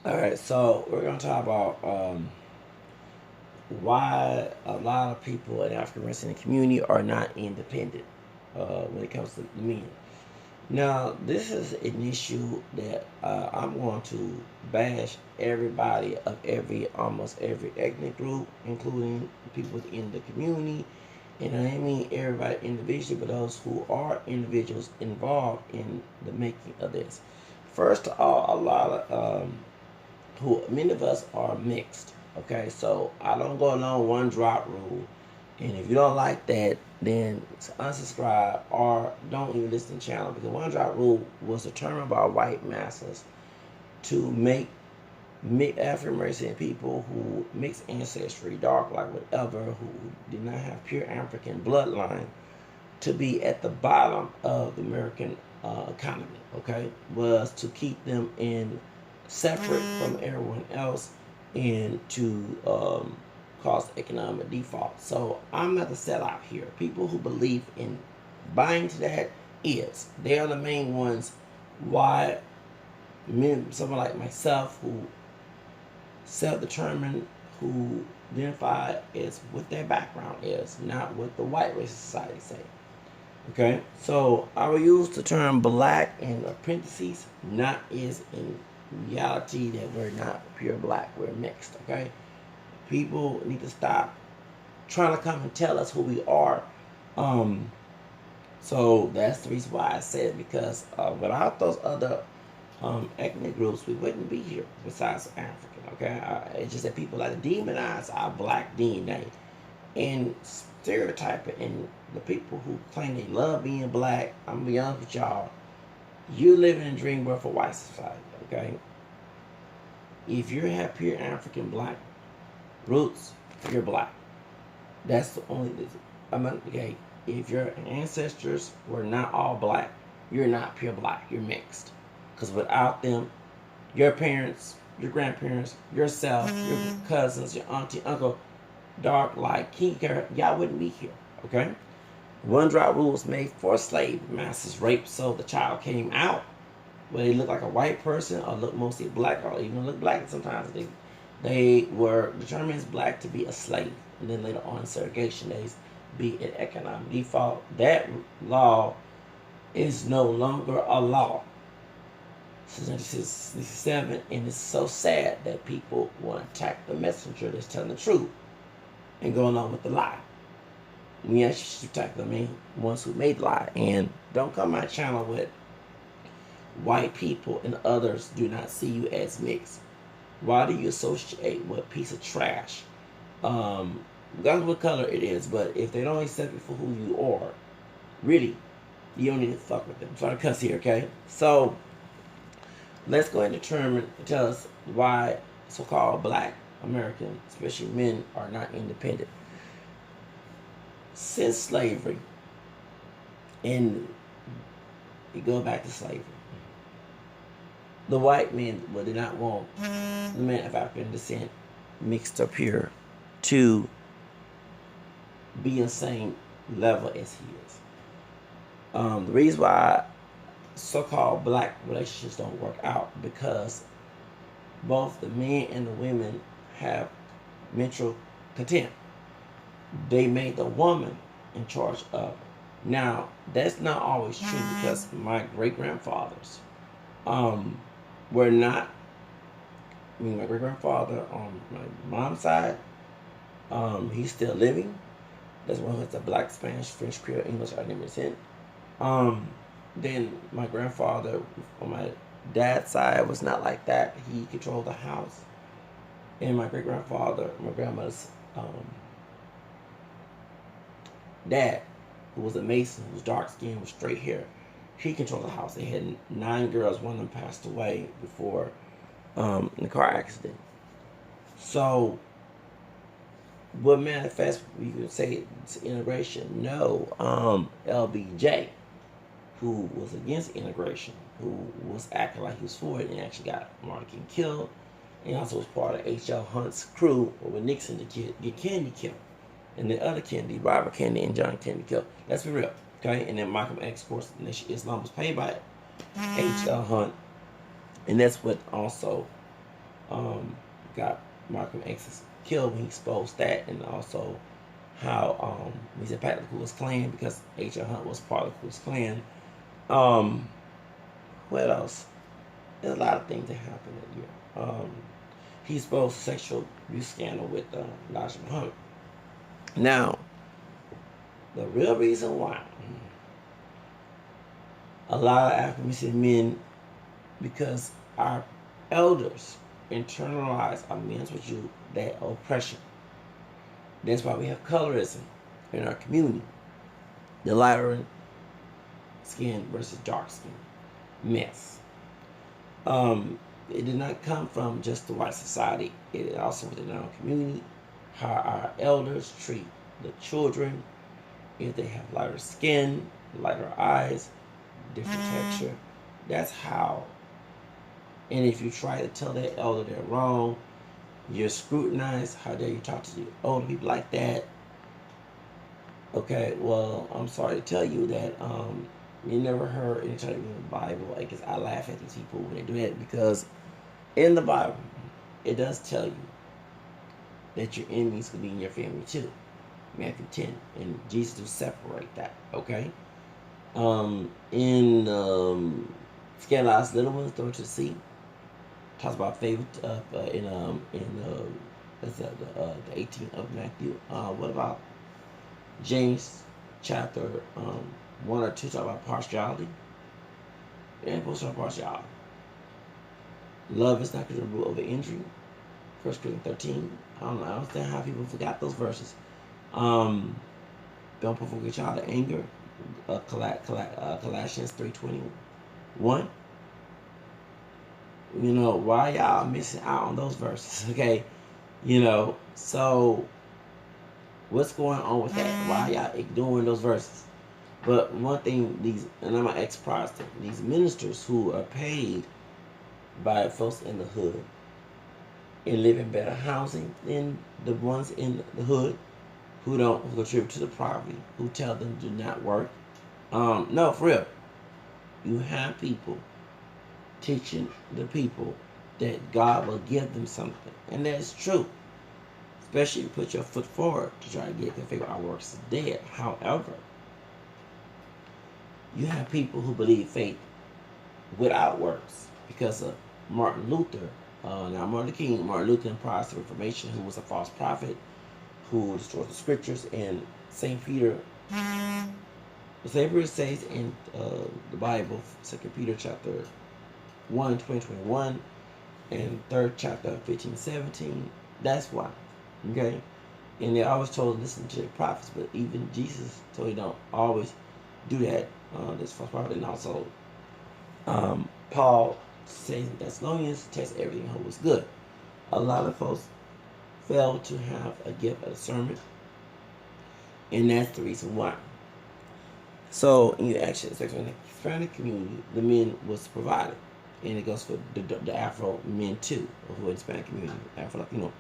All right, so we're gonna talk about why a lot of people in the African American community are not independent when it comes to men. Now, this is an issue that I'm going to bash everybody of almost every ethnic group, including people within the community. And I don't mean everybody individually, but those who are individuals involved in the making of this. First of all, a lot of who many of us are mixed. Okay, so I don't go along one drop rule, and if you don't like that, then unsubscribe or don't even listen to the channel, because one drop rule was determined by white masses to make African American people who mixed ancestry, dark like whatever, who did not have pure African bloodline, to be at the bottom of the American economy. Okay, was to keep them in separate from everyone else and to cause economic default. So I'm not the sellout here. People who believe in buying to that they are the main ones why men, someone like myself who self-determined, who identify as what their background is, not what the white race society say. Okay, so I will use the term black in parentheses, not is in reality that we're not pure black, we're mixed. Okay, people need to stop trying to come and tell us who we are. Um, so that's the reason why I said, because without those other ethnic groups, we wouldn't be here. Besides African, okay, it's just that people like to demonize our black DNA and stereotyping, and the people who claim they love being black. I'm gonna be honest with y'all. You're living in a dream world for white society, okay? If you have pure African black roots, you're black. That's the only. Okay. If your ancestors were not all black, you're not pure black. You're mixed. Because without them, your parents, your grandparents, yourself, your cousins, your auntie, uncle, dark, light, king, y'all wouldn't be here. Okay. One drop rule was made for slave masters rape, so the child came out whether they look like a white person or look mostly black or even look black. Sometimes they were determined as black to be a slave, and then later on in segregation days be an economic default. That law is no longer a law since 1967, and it's so sad that people want to attack the messenger that's telling the truth and go along with the lie. We actually should attack the main ones who made the lie. And don't come my channel with white people and others do not see you as mixed. Why do you associate with a piece of trash? Regardless of what color it is, but if they don't accept you for who you are, really, you don't need to fuck with them. I'm trying to cuss here, okay? So let's go ahead and tell us why so-called black Americans, especially men, are not independent. Since slavery, and we go back to slavery, the white men did not want the man of African descent mixed up here to be on the same level as he is. The reason why so-called black relationships don't work out, because both the men and the women have mental contempt. They made the woman in charge of. Now, that's not always true, because my great-grandfathers were not, my great-grandfather on my mom's side, he's still living. That's one who's a black, Spanish, French, Creole, English, I never seen. Then my grandfather on my dad's side was not like that. He controlled the house. And my great-grandfather, my grandmother's dad, who was a mason, who was dark-skinned, with straight hair, he controlled the house. They had 9 girls. One of them passed away before in a car accident. So, what manifests, you could say it's integration. No, LBJ, who was against integration, who was acting like he was for it, and actually got Martin King killed, and also was part of H.L. Hunt's crew with Nixon to get Kennedy killed, and the other Kennedy, Robert Kennedy and John Kennedy killed. Let's be real, okay? And then Malcolm X, of course, the Nation Islam was paid by H.L. Hunt, and that's what also got Malcolm X's killed when he exposed that, and also how he said Pat the Ku Klux Klan because H.L. Hunt was part of the Ku Klux Klan. What else? There's a lot of things that happened that year. He exposed sexual abuse scandal with Elijah Muhammad. Now, the real reason why a lot of African men, because our elders internalize our men's with you that oppression. That's why we have colorism in our community. The lighter skin versus dark skin mess. It did not come from just the white society. It also within our community, how our elders treat the children, if they have lighter skin, lighter eyes, different texture. That's how. And if you try to tell that elder they're wrong, you're scrutinized. How dare you talk to the older people like that? Okay, well, I'm sorry to tell you that you never heard any time in the Bible. I guess I laugh at these people when they do that because in the Bible, it does tell you that your enemies could be in your family too. Matthew 10, and Jesus will separate that. Okay, in Scandalous Little Ones, Thrown to the Sea, talks about favor that's the 18th of Matthew. What about James chapter 1 or 2 talk about partiality? And supposed to have partiality. Love is not the root of an injury. 1 Corinthians 13. I don't understand how people forgot those verses. Don't provoke a child to anger. Colossians 3:21. You know, why y'all missing out on those verses? Okay, you know, so what's going on with that? Why y'all ignoring those verses? But one thing, and I'm an ex-Protestant, these ministers who are paid by folks in the hood and live in better housing than the ones in the hood who contribute to the poverty, who tell them do not work. No, for real. You have people teaching the people that God will give them something. And that's true. Especially if you put your foot forward to try to get the figure our works is dead. However, you have people who believe faith without works because of Martin Luther. Now, Martin Luther and Protestant Reformation, who was a false prophet, who destroyed the scriptures, and St. Peter. St. Peter says in the Bible, 2 Peter chapter 1, 20-21, and 3rd chapter 15-17. That's why. Okay? And they're always told to listen to the prophets, but even Jesus told you don't always do that. This false prophet. And also, Paul says in Thessalonians, test everything, hope is good. A lot of folks fail to have a gift of discernment, and that's the reason why. So, in your actions, in the Hispanic community, the men was provided, and it goes for the Afro men too, who are in the Hispanic community, Afro Latino.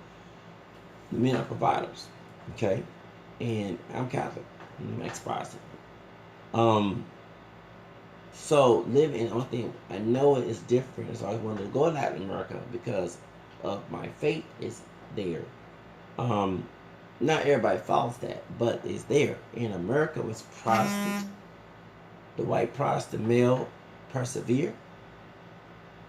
The men are providers, okay? And I'm Catholic, I'm ex-Protestant. So living, one thing I know it is different. So I wanted to go to Latin America because of my faith is there. Not everybody follows that, but it's there. In America, it's Protestant. The white Protestant male persevere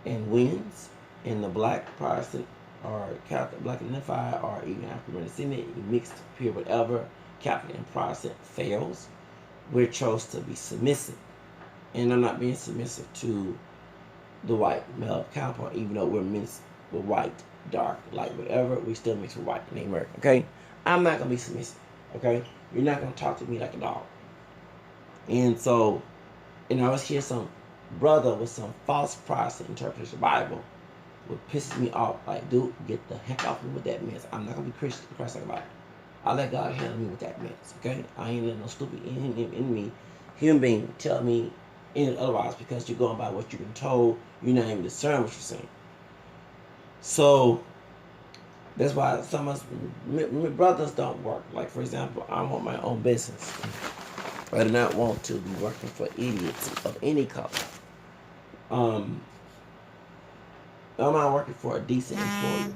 and wins, and the black Protestant or Catholic, black identified, or even African descendant, mixed, pure, whatever, Catholic and Protestant fails. We're chose to be submissive. And I'm not being submissive to the white male counterpart, even though we're mixed with white, dark, light, whatever, we still mix with white in America, okay? I'm not going to be submissive, okay? You're not going to talk to me like a dog. And so, and I was hear some brother with some false Protestant interpretation of the Bible, what pisses me off, like, dude, get the heck off me with that mess. I'm not going to be Christ like about it. I let God handle me with that mess, okay? I ain't letting no stupid human being tell me anything otherwise, because you're going by what you've been told. You're not even discerning what you're saying. So that's why some of us brothers don't work. Like, for example, I want my own business. I do not want to be working for idiots of any color. I don't mind working for a decent employer.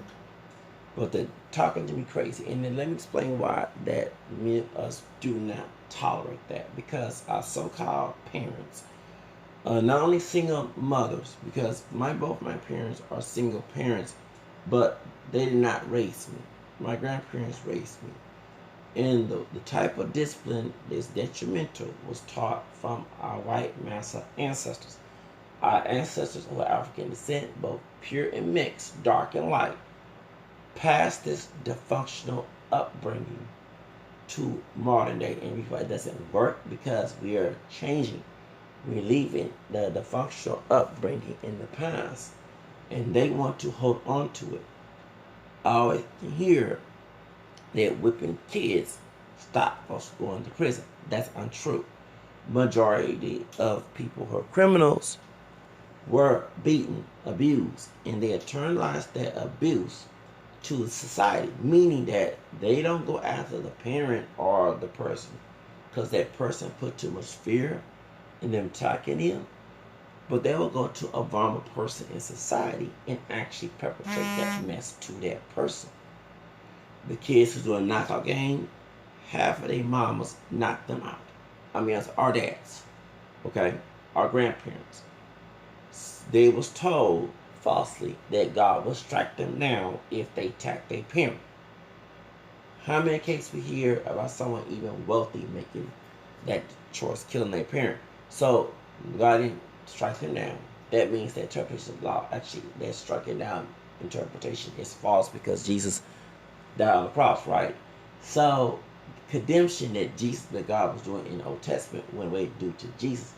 But they're talking to me crazy. And then let me explain why that me and us do not tolerate that. Because our so-called parents, not only single mothers, because both my parents are single parents, but they did not raise me. My grandparents raised me. And the type of discipline that's detrimental was taught from our white master ancestors. Our ancestors who are African descent, both pure and mixed, dark and light, passed this dysfunctional upbringing to modern day. And it doesn't work because we are changing. We're leaving the dysfunctional upbringing in the past. And they want to hold on to it. I always hear that whipping kids stop folks going to prison. That's untrue. Majority of people who are criminals were beaten, abused, and they internalized that abuse to society, meaning that they don't go after the parent or the person because that person put too much fear in them attacking him, but they will go to a vulnerable person in society and actually perpetrate that mess to that person. The kids who do a knockout game, half of their mamas knock them out. I mean, that's our dads, okay? Our grandparents. They was told falsely that God will strike them down if they attack their parent. How many cases we hear about someone even wealthy making that choice, killing their parent? So God didn't strike them down. That means that interpretation of law, actually, that striking down interpretation is false because Jesus died on the cross, right? So condemnation that God was doing in the Old Testament went away due to Jesus.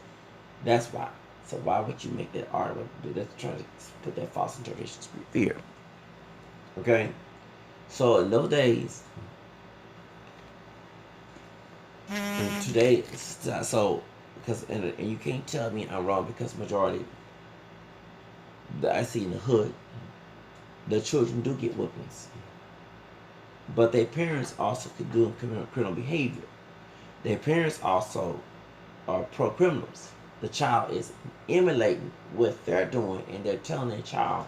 That's why. So why would you make that argument? That's trying to put that false interpretation of fear. Okay? So in those days, and today, so because and you can't tell me I'm wrong because majority that I see in the hood, the children do get whoopings, but their parents also could do criminal behavior. Their parents also are pro criminals. The child is emulating what they're doing, and they're telling their child,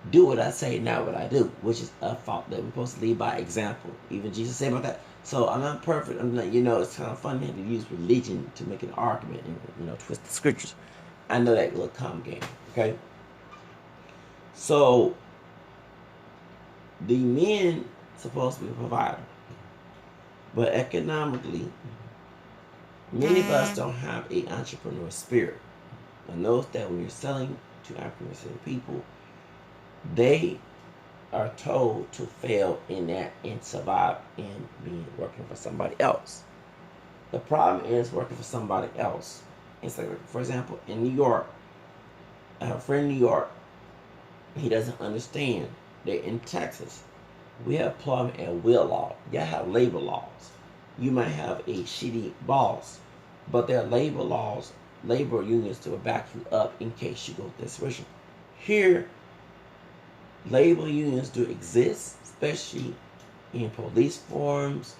do what I say, not what I do, which is a fault that we're supposed to lead by example. Even Jesus said about that. So I'm not perfect. I'm not, it's kind of funny to use religion to make an argument and, twist the scriptures. I know that little calm game, okay? So the men supposed to be a provider, but economically, many of us don't have an entrepreneurial spirit. I notice that when you're selling to African people, they are told to fail in that and survive in being working for somebody else. The problem is working for somebody else. It's like, for example, in New York, I have a friend in New York. He doesn't understand that in Texas, we have employment at will law. You have labor laws. You might have a shitty boss, but there are labor laws, labor unions to back you up in case you go to this situation. Here, labor unions do exist, especially in police forms,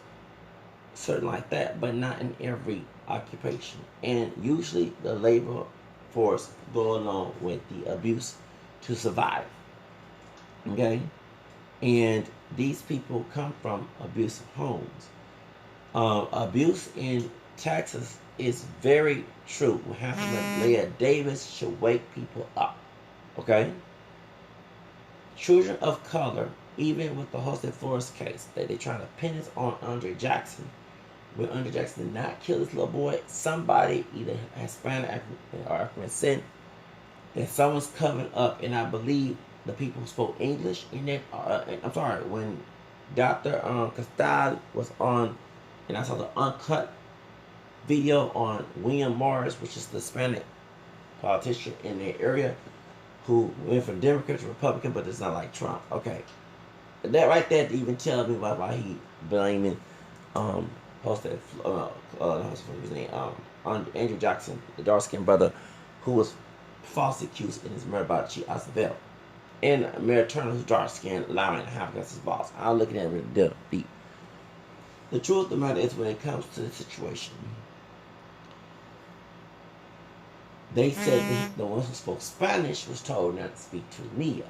certain like that, but not in every occupation. And usually the labor force go along with the abuse to survive. Okay? And these people come from abusive homes. Abuse in Texas is very true. What happened with Leah Davis should wake people up. Okay? Children of color, even with the Hosted Forest case, that they're trying to pin this on Andre Jackson, when Andre Jackson did not kill this little boy, somebody, either Hispanic or African descent, that someone's covering up, and I believe the people who spoke English in that, I'm sorry, when Dr. Castile was on, and I saw the uncut video on William Morris, which is the Hispanic politician in the area, who went from Democrat to Republican, but it's not like Trump. Okay. That right there even tells me why he blaming Andrew Jackson, the dark-skinned brother, who was falsely accused in his murder by Chief Oswald. And Mayor Turner, who's dark-skinned, allowing it to happen against his boss. I'm looking at it really deep. The truth of the matter is, when it comes to the situation, they said that the ones who spoke Spanish was told not to speak to Mia.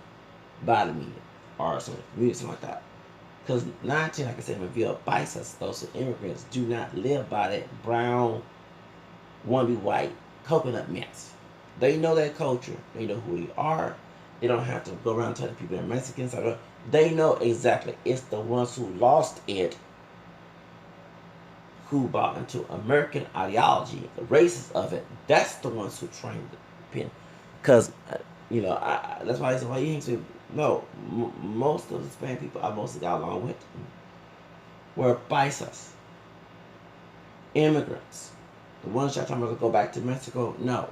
by the media or something like that. Because 19, like I said, reveal bites us. Those immigrants do not live by that brown, wannabe white coconut mess. They know their culture. They know who they are. They don't have to go around telling people they're Mexicans. They know exactly. It's the ones who lost it, who bought into American ideology, the races of it. That's the ones who trained the pen. Because, that's why I said, why you hang no, most of the Spanish people I mostly got along with were paisas, immigrants. The ones y'all talking about to go back to Mexico, no.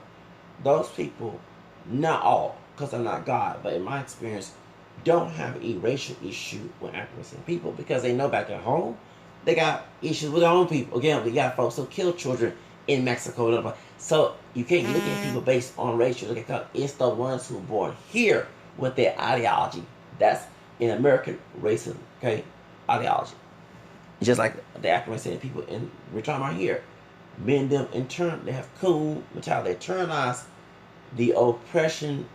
Those people, not all, because I'm not God, but in my experience, don't have a racial issue with African people because they know back at home, they got issues with their own people. Again, we got folks who kill children in Mexico. So you can't look at people based on racial. Look at it's the ones who were born here with their ideology. That's in American racism, okay? Ideology. Just like the African people in retirement here. Men, them in turn, they have coon mentality. They internalize the oppression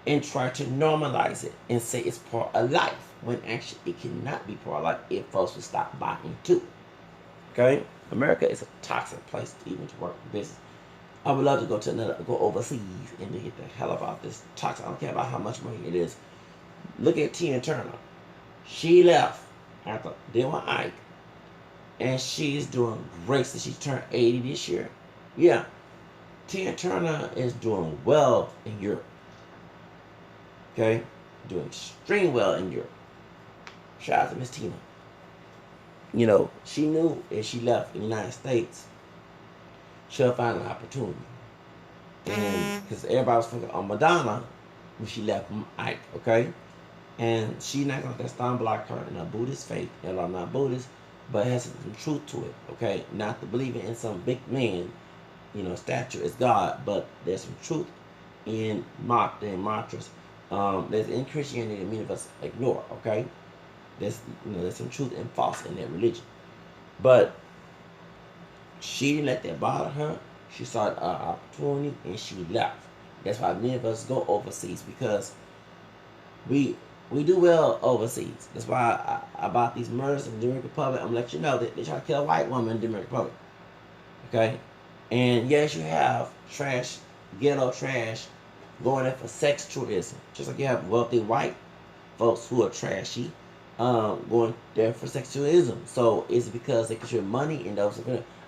and try to normalize it and say it's part of life, when actually it cannot be part of life if folks would stop buying too. Okay? America is a toxic place to even to work business. I would love to go overseas and to get the hell about this toxic. I don't care about how much money it is. Look at Tina Turner. She left after dealing with Ike, and she's doing great since she turned 80 this year. Yeah, Tina Turner is doing well in Europe. Okay? Doing extremely well in Europe. Shout out to Miss Tina. She knew if she left the United States, she'll find an opportunity. And because everybody was thinking on Madonna when she left Ike, okay? And she not going to stand block her in a Buddhist faith. And I'm not Buddhist, but it has some truth to it, okay? Not to believe in some big man, statue is God, but there's some truth in mantras. There's in Christianity that many of us ignore, okay? There's some truth and false in that religion. But she didn't let that bother her. She saw an opportunity and she left. That's why many of us go overseas, because we do well overseas. That's why about these murders in the Dominican Republic, I'm going to let you know that they try to kill a white woman in the Dominican Republic. Okay? And yes, you have trash, ghetto trash, going there for sex tourism. Just like you have wealthy white folks who are trashy, going there for sex tourism. So it's because they contribute money in those.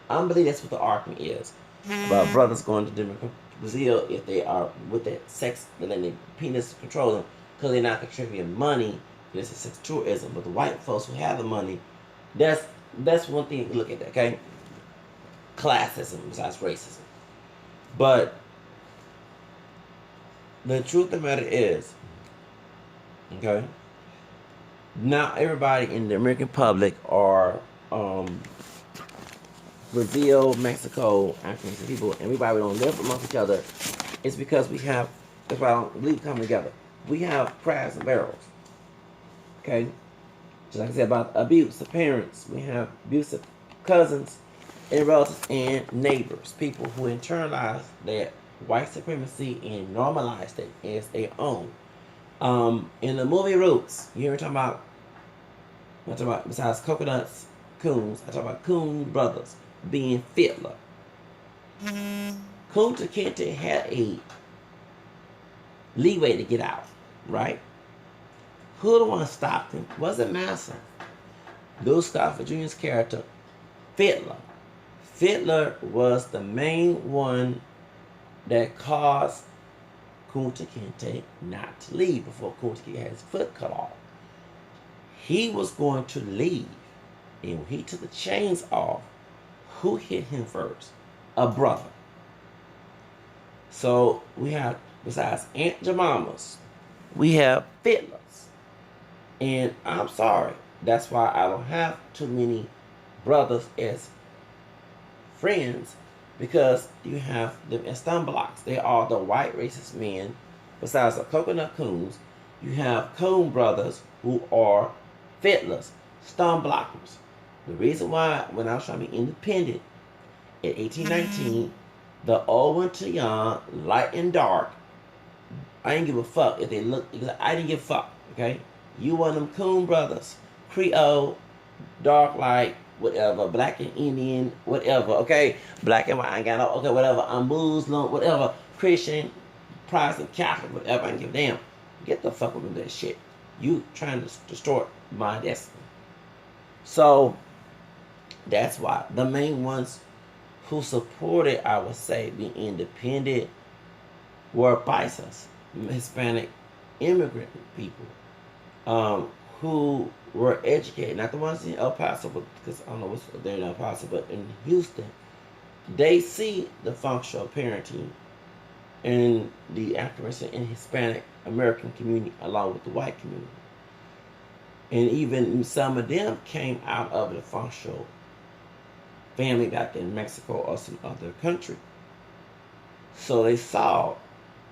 I don't believe that's what the argument is about brothers going to Brazil if they are with that sex, they let their penis control them because they're not contributing money. This is sex tourism. But the white folks who have the money, that's one thing to look at. Okay, classism besides racism. But the truth of the matter is, okay, not everybody in the American public are Brazil, Mexico, African people, and we don't live amongst each other. It's because we have, that's why I don't believe coming together. We have crabs and barrels. Okay? Just like I said about abuse of parents, we have abusive cousins and relatives and neighbors, people who internalize that white supremacy and normalize it as their own. In the movie Roots, you hear me talking about besides coconuts, coons, I talk about coon brothers being Fiddler. Kunta Kinte had a leeway to get out, right? Who the one stopped him? Wasn't Massa. Louis Scofield Jr.'s character, Fiddler. Fiddler was the main one that caused Kunta Kinte not to leave before Kunta Kinte had his foot cut off. He was going to leave, and when he took the chains off, who hit him first? A brother. So we have, besides Aunt Jemima's, we have Fiddlers. And I'm sorry, that's why I don't have too many brothers as friends, because you have them as stun blocks. They are the white racist men. Besides the coconut coons, you have coon brothers who are Fiddlers, stun blockers. The reason why, when I was trying to be independent in 1819, the old one to young, light and dark, I didn't give a fuck if they look. I didn't give a fuck. Okay? You one of them coon brothers. Creole, dark light, whatever. Black and Indian, whatever. Okay? Black and white, I ain't got no, okay, whatever. I'm Muslim, whatever. Christian, Protestant, Catholic, whatever. I don't give a damn. Get the fuck with that shit. You trying to distort my destiny. So, that's why the main ones who supported, I would say, being independent were paisas, Hispanic immigrant people, who were educated. Not the ones in El Paso, because I don't know what's there in El Paso, but in Houston, they see the functional parenting in the African and Hispanic American community along with the white community. And even some of them came out of the functional family back in Mexico or some other country. So they saw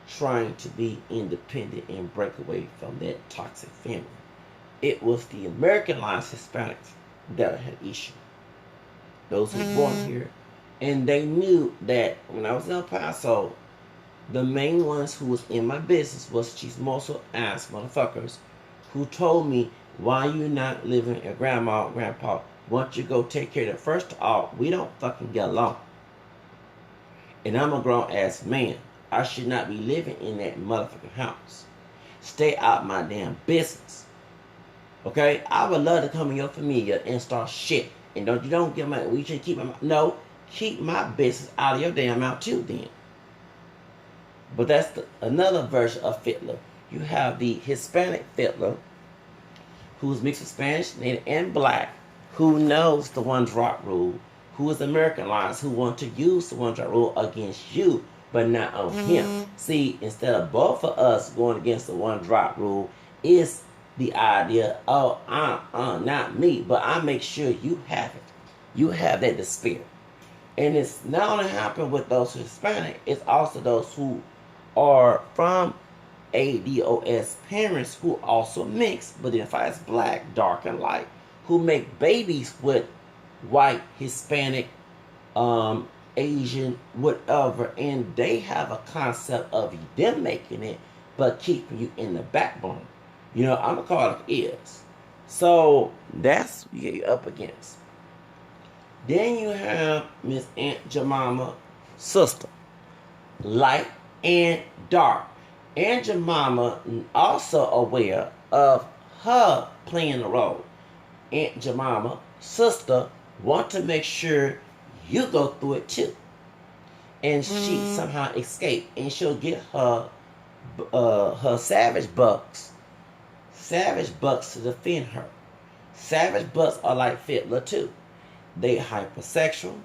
trying to be independent and break away from that toxic family. It was the Americanized Hispanics that had issue. Those who were born here. And they knew that when I was in El Paso, the main ones who was in my business was chismoso ass motherfuckers who told me, why you not living at grandma or grandpa? Once you go take care of it, first of all, we don't fucking get along. And I'm a grown ass man. I should not be living in that motherfucking house. Stay out my damn business. Okay? I would love to come in your familia and start shit. And you don't give my, we should keep my, no, keep my business out of your damn mouth too then. But that's another version of fiddler. You have the Hispanic fiddler, who's mixed with Spanish, Native, and Black, who knows the one drop rule, who is Americanized, who want to use the one drop rule against you, but not on him. See, instead of both of us going against the one drop rule, is the idea, oh, not me, but I make sure you have it. You have that despair. And it's not only happened with those who are Hispanic, it's also those who are from ADOS parents who also mix, but identify as black, dark, and light, who make babies with white, Hispanic, Asian, whatever, and they have a concept of them making it, but keeping you in the backbone. You know, I'm gonna call it is. So that's what you're up against. Then you have Miss Aunt Jemima, sister, light and dark. Aunt Jemima also aware of her playing the role. Aunt Jemima, sister, want to make sure you go through it too. And she somehow escape, and she'll get her savage bucks to defend her. Savage bucks are like fiddler too. They hypersexual.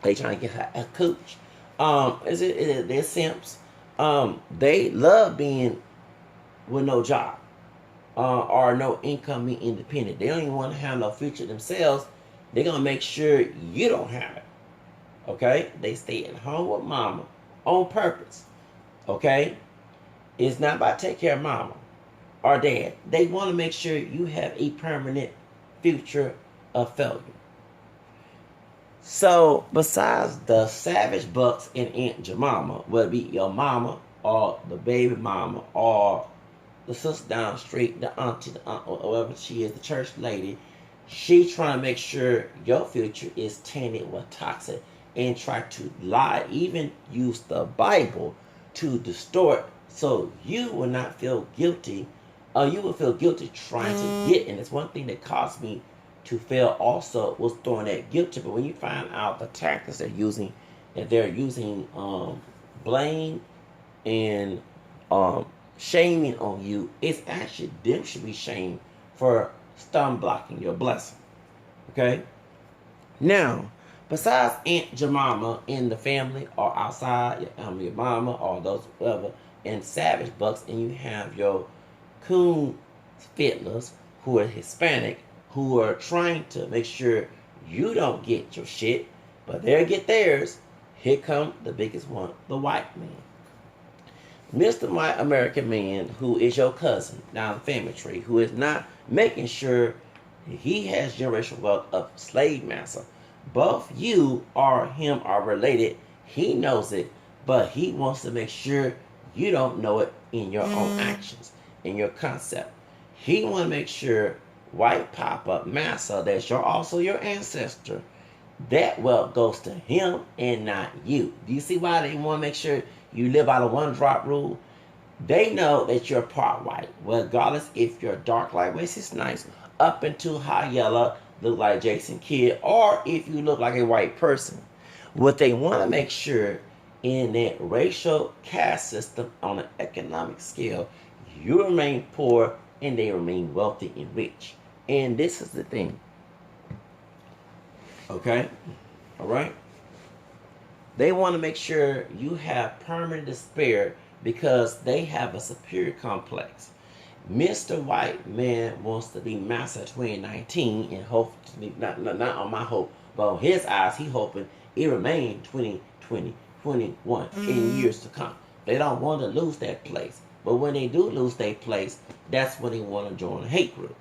They trying to get her a cooch. They're simps. They love being with no job or no income, being independent. They don't even want to have no future themselves. They're going to make sure you don't have it. Okay? They stay at home with mama on purpose. Okay? It's not about take care of mama or dad. They want to make sure you have a permanent future of failure. So, besides the savage bucks and Aunt Jemima, whether it be your mama or the baby mama or the sister down the street, the auntie, the aunt, or whoever she is, the church lady, she trying to make sure your future is tainted with toxic and try to lie, even use the Bible to distort so you will not feel guilty, or you will feel guilty trying to get. And it's one thing that caused me to fail also was throwing that guilt trip. But when you find out the tactics they're using, that they're using blame and shaming on you, it's actually them should be shamed for stun blocking your blessing. Okay? Now, besides Aunt Jemima in the family or outside, your mama or those whoever, and savage bucks, and you have your coon fiddlers who are Hispanic, who are trying to make sure you don't get your shit, but they'll get theirs. Here come the biggest one, the white man. Mr. White American man, who is your cousin down the family tree, who is not making sure he has generational wealth of slave master. Both you or him are related. He knows it, but he wants to make sure you don't know it in your own actions, in your concept. He want to make sure white papa, massa, that's also your ancestor, that wealth goes to him and not you. Do you see why they want to make sure you live by the one drop rule? They know that you're part white, regardless if you're dark like Wesley nice, up into high yellow, look like Jason Kidd, or if you look like a white person. What they want to make sure in that racial caste system on an economic scale, you remain poor and they remain wealthy and rich. And this is the thing. Okay? Alright? They want to make sure you have permanent despair because they have a superior complex. Mr. White Man wants to be Master 2019 and hope to be, not on my hope, but on his eyes, he hoping it remain 2020, 21 in years to come. They don't want to lose that place. But when they do lose their place, that's when they want to join a hate group.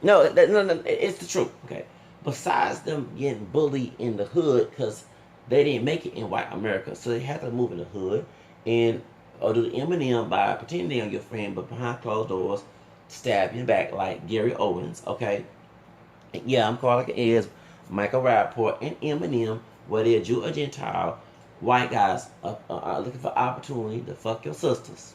No, it's the truth, okay? Besides them getting bullied in the hood because they didn't make it in white America, so they had to move in the hood and or do the Eminem by pretending they're your friend, but behind closed doors, stab you back like Gary Owens, okay? And yeah, I'm calling like it is. Michael Rapport and Eminem, whether you're Jew or Gentile, white guys are looking for opportunity to fuck your sisters.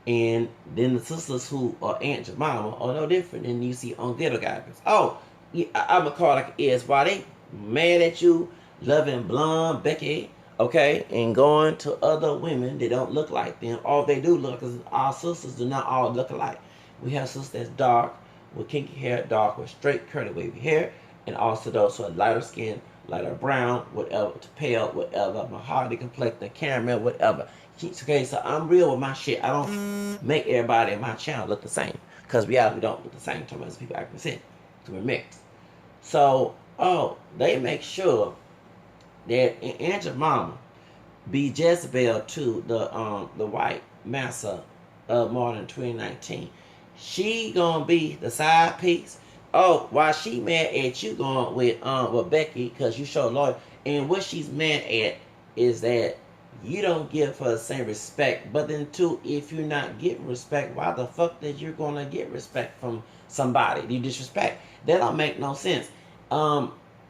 And then the sisters who are Aunt Jemima are no different than you see on ghetto guys. Oh, yeah, I'm gonna call like it is. Why they mad at you, loving blonde Becky, okay, and going to other women that don't look like them. All they do look, because our sisters do not all look alike. We have sisters that's dark, with kinky hair, dark with straight curly wavy hair, and also those who are lighter skin, lighter brown, whatever, to pale, whatever, mahogany complexion, caramel, whatever. Okay, so I'm real with my shit. I don't make everybody in my channel look the same, because we don't look the same to most people I present, to we're mixed. So, they make sure that Aunt your mama be Jezebel to the white massa of modern 2019. She gonna be the side piece. Oh, why she mad at you going with Becky because you show loyalty, and what she's mad at is that you don't give her the same respect. But then too, if you're not getting respect, why the fuck that you're gonna get respect from somebody you disrespect? That don't make no sense.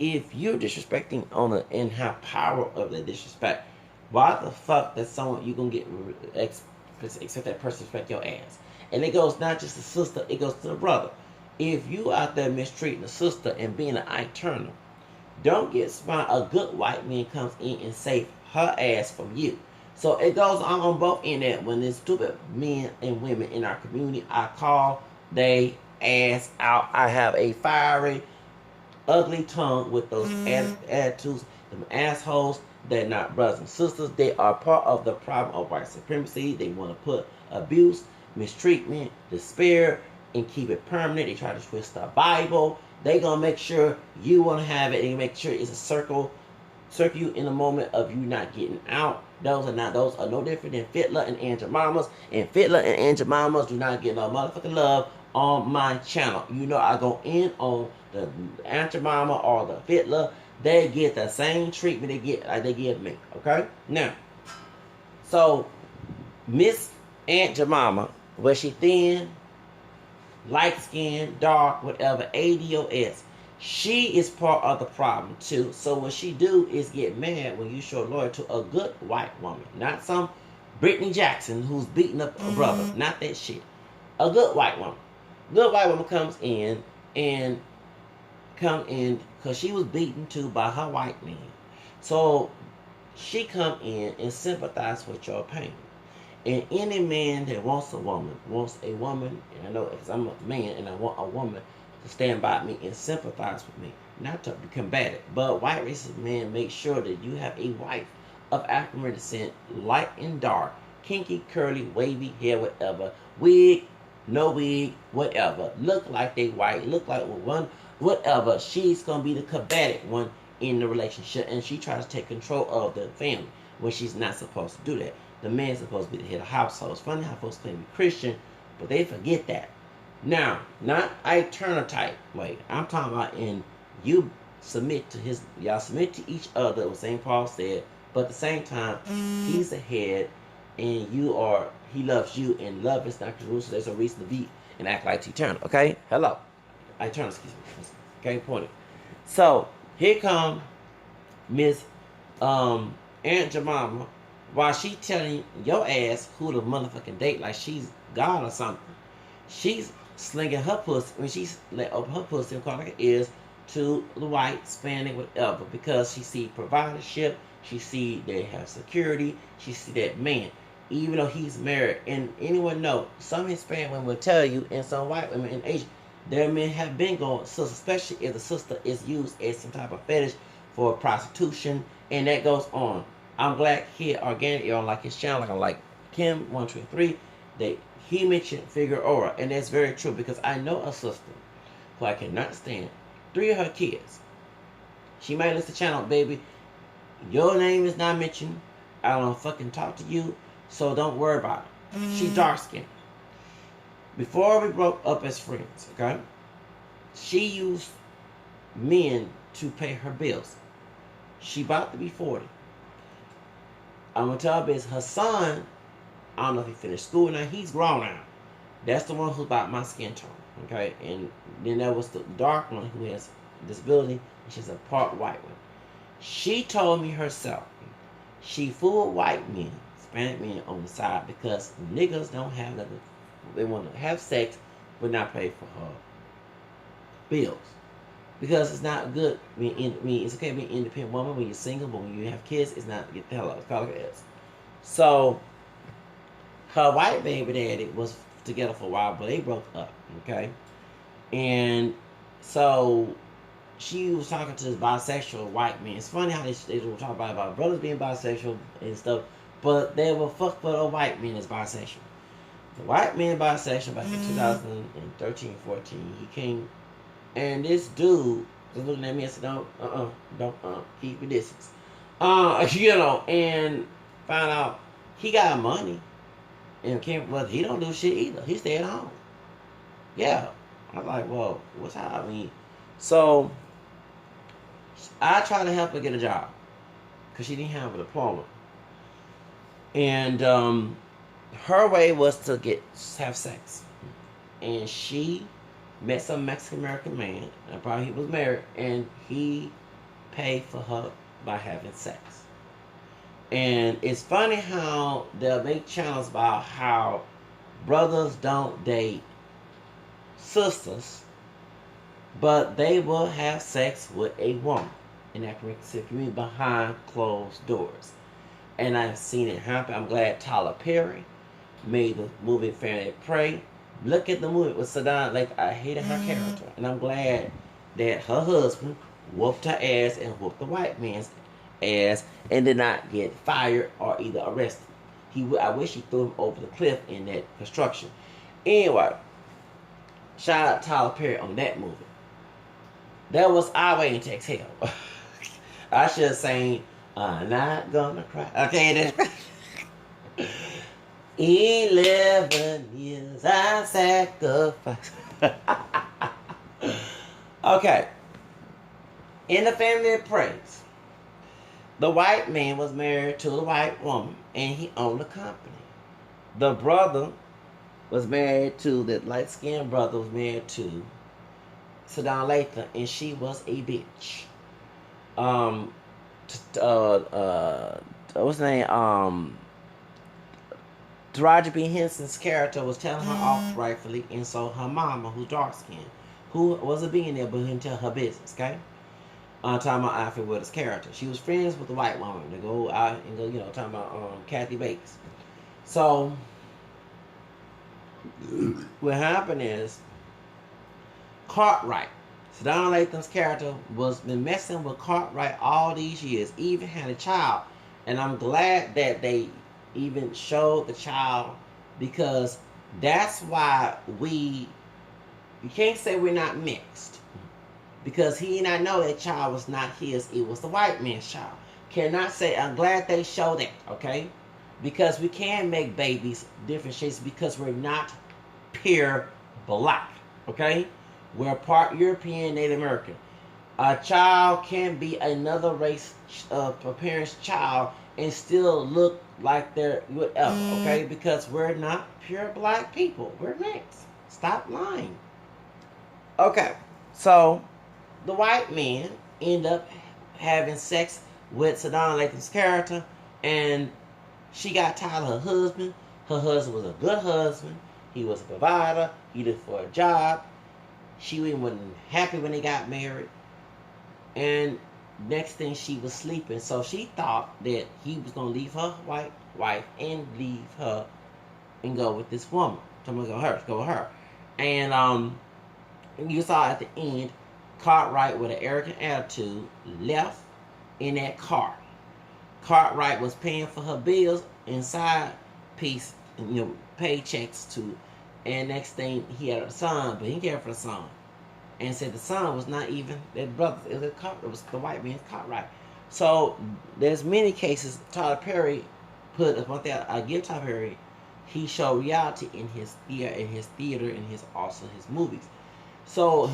If you're disrespecting and have power of the disrespect, why the fuck that someone you gonna get expect that person to respect your ass? And it goes not just the sister, it goes to the brother. If you out there mistreating the sister and being an Ike Turner, don't get smart. A good white man comes in and save her ass from you. So it goes on both ends. That when there's stupid men and women in our community, I call they ass out. I have a fiery, ugly tongue with those attitudes. Them assholes, they're not brothers and sisters. They are part of the problem of white supremacy. They want to put abuse, mistreatment, despair, and keep it permanent. They try to twist the Bible. They gonna make sure you want to have it. They make sure it's a circle you in the moment of you not getting out. Those are no different than Fitler and Aunt Jemimas. And Fitler and Aunt Jemimas do not get no motherfucking love on my channel. You know I go in on the Aunt Jemima or the Fitler. They get the same treatment they give me. Okay? Now, so Miss Aunt Jemima, was she thin, light skin, dark, whatever, ADOS, she is part of the problem too. So what she do is get mad when you show loyalty to a good white woman, not some Brittany Jackson who's beating up a brother, not that shit. A good white woman. Good white woman comes in because she was beaten too by her white man. So she come in and sympathize with your pain. And any man that wants a woman, and I know because I'm a man and I want a woman to stand by me and sympathize with me, not to be combative. But white racist men make sure that you have a wife of African descent, light and dark, kinky, curly, wavy hair, whatever, wig, no wig, whatever, look like they white, look like one, whatever. She's going to be the combative one in the relationship, and she tries to take control of the family when she's not supposed to do that. The man's supposed to be the head of household. It's funny how folks claim to be Christian, but they forget that. Now, not Ike Turner type way. I'm talking about you submit to y'all submit to each other, what St. Paul said, but at the same time, he's the head, and he loves you, and love is not Jerusalem. There's a reason to be and act like T-Turner, okay? Hello. Turner, excuse me. Okay, point it. So, here come Miss Aunt Jemima, while she telling your ass who the motherfucking date like she's God or something. She's slinging her pussy when she's let open her pussy and calling her ears to the white, Hispanic, whatever, because she see providership, she see they have security, she see that man, even though he's married, and anyone know, some Hispanic women will tell you, and some white women in Asia, their men have been going, so especially if the sister is used as some type of fetish for prostitution, and that goes on. I'm glad here organic on like his channel, like I like Kim 123, that he mentioned Figueroa, and that's very true because I know a sister who I cannot stand. 3 of her kids. She might listen to the channel, baby. Your name is not mentioned. I don't fucking talk to you, so don't worry about it. She dark skinned. Before we broke up as friends, okay? She used men to pay her bills. She about to be 40. I'm gonna tell her this. Her son, I don't know if he finished school now. He's grown now. That's the one who's about my skin tone, okay? And then there was the dark one who has disability, and she's a part white one. She told me herself, she fooled white men, Hispanic men on the side because niggas don't have nothing. They want to have sex, but not pay for her bills. Because it's not good. It's okay to be an independent woman when you're single, but when you have kids, it's not, get the hell out. It's called it is. So, her white baby daddy was together for a while, but they broke up, okay? And so, she was talking to this bisexual white man. It's funny how they were talking about brothers being bisexual and stuff, but they were fucked with a white man as bisexual. The white man bisexual back in 2013, 14, he came, and this dude was looking at me and said, don't, keep your distance. And found out he got money, and came, well, he don't do shit either. He stay at home. Yeah. I was like, well, what's how, I mean, so, I tried to help her get a job, because she didn't have a diploma. And, her way was to have sex. And she met some Mexican-American man, and probably he was married, and he paid for her by having sex. And it's funny how they'll make channels about how brothers don't date sisters, but they will have sex with a woman in that community behind closed doors. And I've seen it happen. I'm glad Tyler Perry made the movie Family Prey. Look at the movie with Saddam. Like, I hated her character, and I'm glad that her husband whooped her ass and whooped the white man's ass and did not get fired or either arrested. I wish he threw him over the cliff in that construction. Anyway, shout out Tyler Perry on that movie. That was our way into exhale. I should have sang I'm Not Gonna Cry. Okay, then. 11 years I sacrificed. Okay. In the Family of Praise, the white man was married to the white woman, and he owned a company. The brother was married to, the light-skinned brother was married to Saddam Lathan, and she was a bitch. What's the name? Taraji P. Henson's character was telling her off rightfully, and so her mama, who's dark-skinned, who was a billionaire, but didn't tell her business, okay? Talking about Alfred Willis' character. She was friends with the white woman to go out and go, talking about Kathy Bates. So, what happened is, Cartwright, Saddam Lathan's character, was been messing with Cartwright all these years, even had a child. And I'm glad that they even showed the child, because that's why you can't say we're not mixed, because he did not know that child was not his, it was the white man's child. Cannot say, I'm glad they showed that, okay? Because we can make babies different shades, because we're not pure black, okay? We're part European, Native American. A child can be another race of a parent's child and still look like they're whatever, okay? Because we're not pure black people. We're mixed. Stop lying. Okay, so the white man end up having sex with Saddam Lathan's character, and she got tired of her husband. Her husband was a good husband. He was a provider. He did for a job. She wasn't happy when they got married. And next thing, she was sleeping. So she thought that he was going to leave her white wife and leave her and go with this woman. So I'm going to go with her. And you saw at the end, Cartwright with an arrogant attitude left in that car. Cartwright was paying for her bills inside piece, paychecks too. And next thing, he had a son, but he cared for the son. And said the son was not even their brother. It was the white man's Cartwright. So there's many cases. Tyler Perry put one thing I give Tyler Perry. He showed reality in his theater, and his movies. So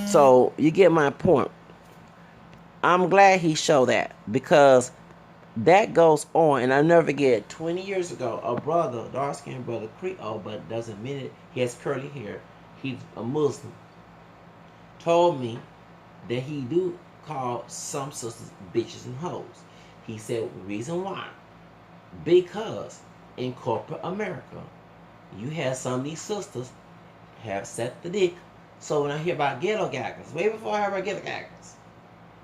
so you get my point. I'm glad he showed that, because that goes on. And I never forget, 20 years ago, a brother, dark-skinned brother, Creole, but doesn't admit it, he has curly hair, he's a Muslim, told me that he do call some sisters bitches and hoes. He said, reason why? Because in corporate America, you have some of these sisters have set the dick. So when I hear about ghetto gaggers, way before I heard about ghetto gaggers,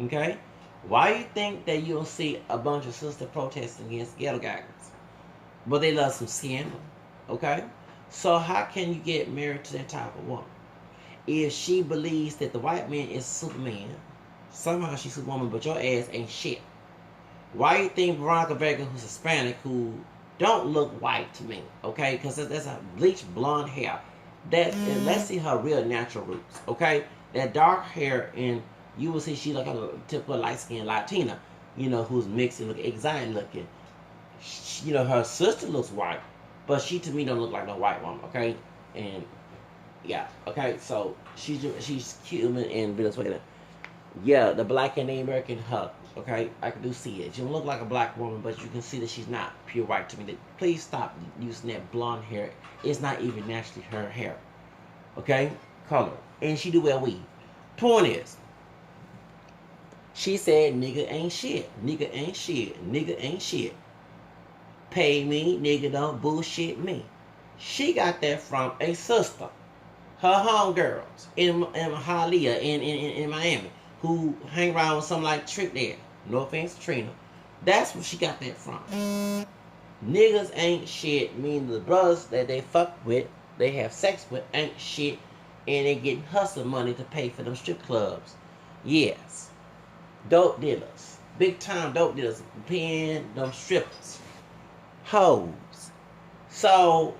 okay, why you think that you don't see a bunch of sisters protesting against ghetto gaggers? But they love some scandal, okay? So how can you get married to that type of woman? If she believes that the white man is Superman, somehow she's a woman, but your ass ain't shit. Why you think Veronica Vega, who's Hispanic, who don't look white to me, okay? Because that's a bleached blonde hair. Let's see her real natural roots, okay? That dark hair, and you will see she like a typical light-skinned Latina, who's mixed and look exotic looking. Her sister looks white, but she to me don't look like no white woman, okay? And yeah, okay, so she's Cuban and Venezuelan. Yeah, the black and the American her, okay? I can do see it. She don't look like a black woman, but you can see that she's not pure white to me. Please stop using that blonde hair. It's not even naturally her hair, okay? Color. And she do wear weave. Point is, she said, nigga ain't shit. Nigga ain't shit. Nigga ain't shit. Pay me, nigga don't bullshit me. She got that from a sister. Her homegirls in Hialeah in Miami, who hang around with something like Trick there. No offense to Trina. That's where she got that from. Niggas ain't shit, meaning the brothers that they fuck with, they have sex with, ain't shit, and they getting hustle money to pay for them strip clubs. Yes. Dope dealers. Big time dope dealers. Paying them strippers. Hoes. So,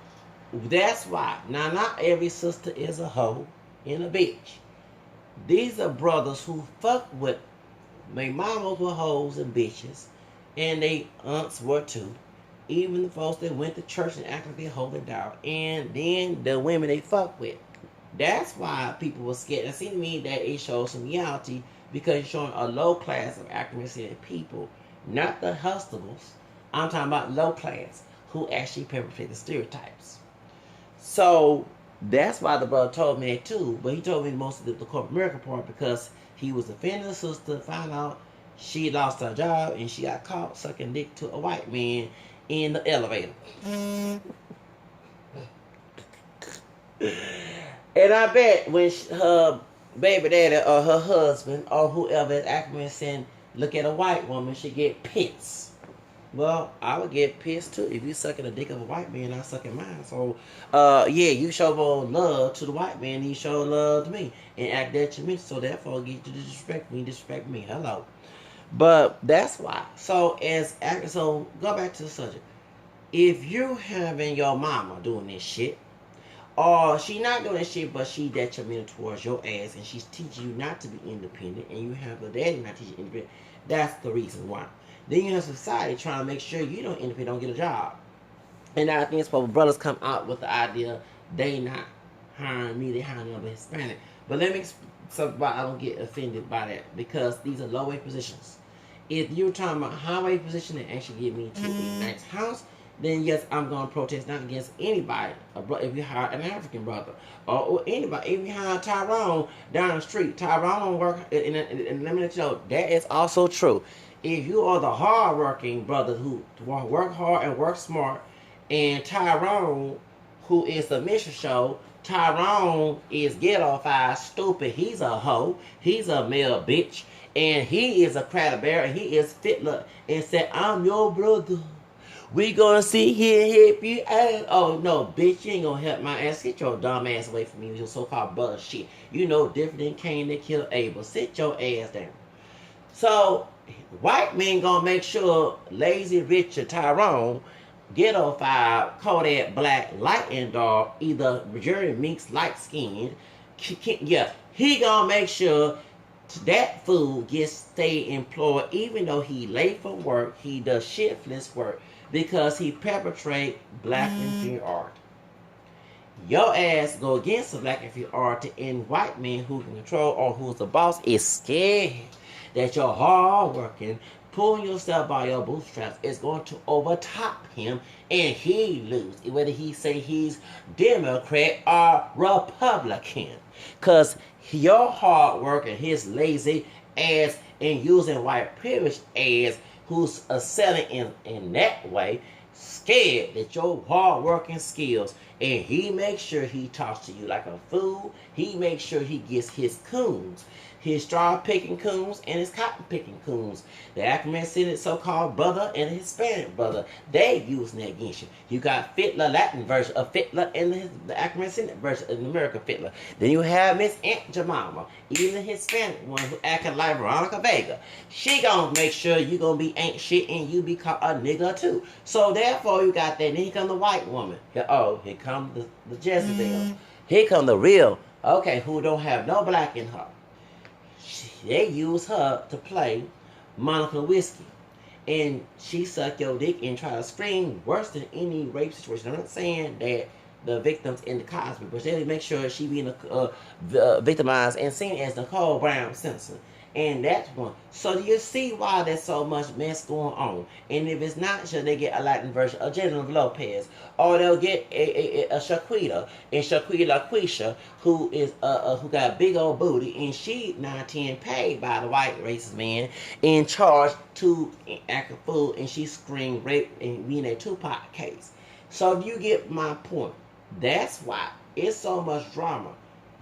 that's why. Now, not every sister is a hoe and a bitch. These are brothers who fuck with my mamas were hoes and bitches, and they aunts were too. Even the folks that went to church and acted like they holding down, and then the women they fuck with. That's why people were scared. It seemed to me that it shows some reality, because it's showing a low class of African people, not the hustles. I'm talking about low class who actually perpetrate the stereotypes. So that's why the brother told me that too. But he told me most of the corporate America part, because he was defending the sister, found out she lost her job, and she got caught sucking dick to a white man in the elevator. And I bet when her baby daddy or her husband or whoever is acting saying, look at a white woman, she get pissed. Well, I would get pissed too. If you sucking a dick of a white man, I sucking mine. So, yeah, you show more love to the white man, you show love to me, and act that to me. So therefore, get you to disrespect me. Hello. But that's why. So so go back to the subject. If you having your mama doing this shit, or she not doing this shit, but she detrimental towards your ass, and she's teaching you not to be independent, and you have a daddy not teaching you independent, that's the reason why. Then you have society trying to make sure you don't independent, don't get a job. And I think it's when brothers come out with the idea they not hiring me, they hiring another Hispanic. But let me so I don't get offended by that, because these are low wage positions. If you're talking about high wage position that actually get me to a nice house, then yes, I'm going to protest not against anybody. If you hire an African brother or anybody, if you hire Tyrone down the street, Tyrone don't work. And let me let you know that is also true. If you are the hard-working brother who work hard and work smart, and Tyrone, who is the mission show, Tyrone is ghetto five stupid. He's a hoe. He's a male bitch. And he is a crowd bear. And he is Fitler. And said, I'm your brother. We gonna sit here and help you out. Oh no, bitch, you ain't gonna help my ass. Get your dumb ass away from me with your so-called bullshit. You know different than Cain that killed Abel. Sit your ass down. So white men gonna make sure lazy Richard Tyrone, ghetto five, Kodak black, light and dark, either Jerry Minks light skinned. Yeah, he gonna make sure that fool gets stay employed even though he late for work, he does shiftless work because he perpetrate black inferiority. Your ass go against the black inferiority and white men who can control or who's the boss is scared that you're hard working, pulling yourself by your bootstraps is going to overtop him and he lose. Whether he say he's Democrat or Republican. Because your hard work and his lazy ass and using white privilege ass who's selling in that way, scared that your hard working skills, and he makes sure he talks to you like a fool. He makes sure he gets his coons, his straw picking coons and his cotton picking coons. The African Senate so-called brother and the Hispanic brother, they using that against you. You got Fitler Latin version of Fitler and the African Senate version of the American Fitler. Then you have Miss Aunt Jemima, even the Hispanic one who acting like Veronica Vega. She gonna make sure you gonna be ain't shit and you be called a nigga too. So therefore you got that. Then here come the white woman. Here come the Jezebel. Here come the real, okay, who don't have no black in her. They use her to play Monica Whiskey. And she suck your dick and try to scream worse than any rape situation. I'm not saying that the victims in the Cosby, but they make sure she being victimized and seen as Nicole Brown Simpson. And that's one. So you see why there's so much mess going on. And if it's not, should they get a Latin version of Jennifer Lopez, or they'll get a Shaquita, and Shaquita Quisha, who is who got a big old booty, and she 9-10 paid by the white racist man in charge to act a fool, and she screamed rape and being a Tupac case. So you get my point. That's why it's so much drama.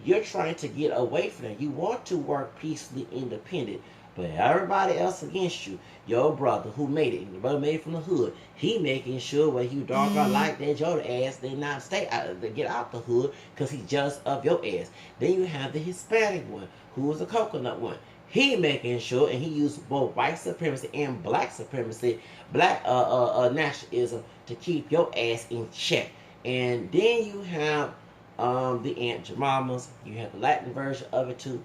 You're trying to get away from it. You want to work peacefully independent. But everybody else against you, your brother who made it, your brother made it from the hood, he making sure when you dark or light that your ass they not stay out, they get out the hood because he jealous of your ass. Then you have the Hispanic one, who is a coconut one. He making sure, and he used both white supremacy and black supremacy, black nationalism to keep your ass in check. And then you have the Aunt Jemimas, you have the Latin version of it too.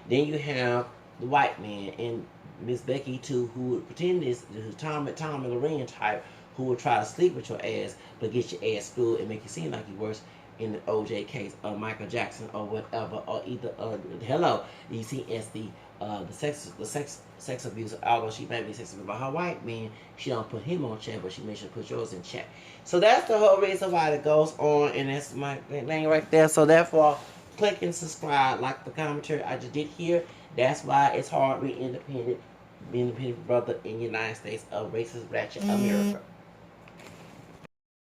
Then you have the white man and Miss Becky too, who would pretend this Tom and Lorraine type, who would try to sleep with your ass, but get your ass screwed and make you seem like you worse in the OJ case, or Michael Jackson, or whatever, or either hello, you see as the sex abuse, although she may be sex abuse by her white man, she don't put him on check, but she makes sure to put yours in check. So that's the whole reason why it goes on, and that's my thing right there. So therefore, click and subscribe, like the commentary I just did here. That's why it's hard to be independent brother in the United States of racist ratchet America.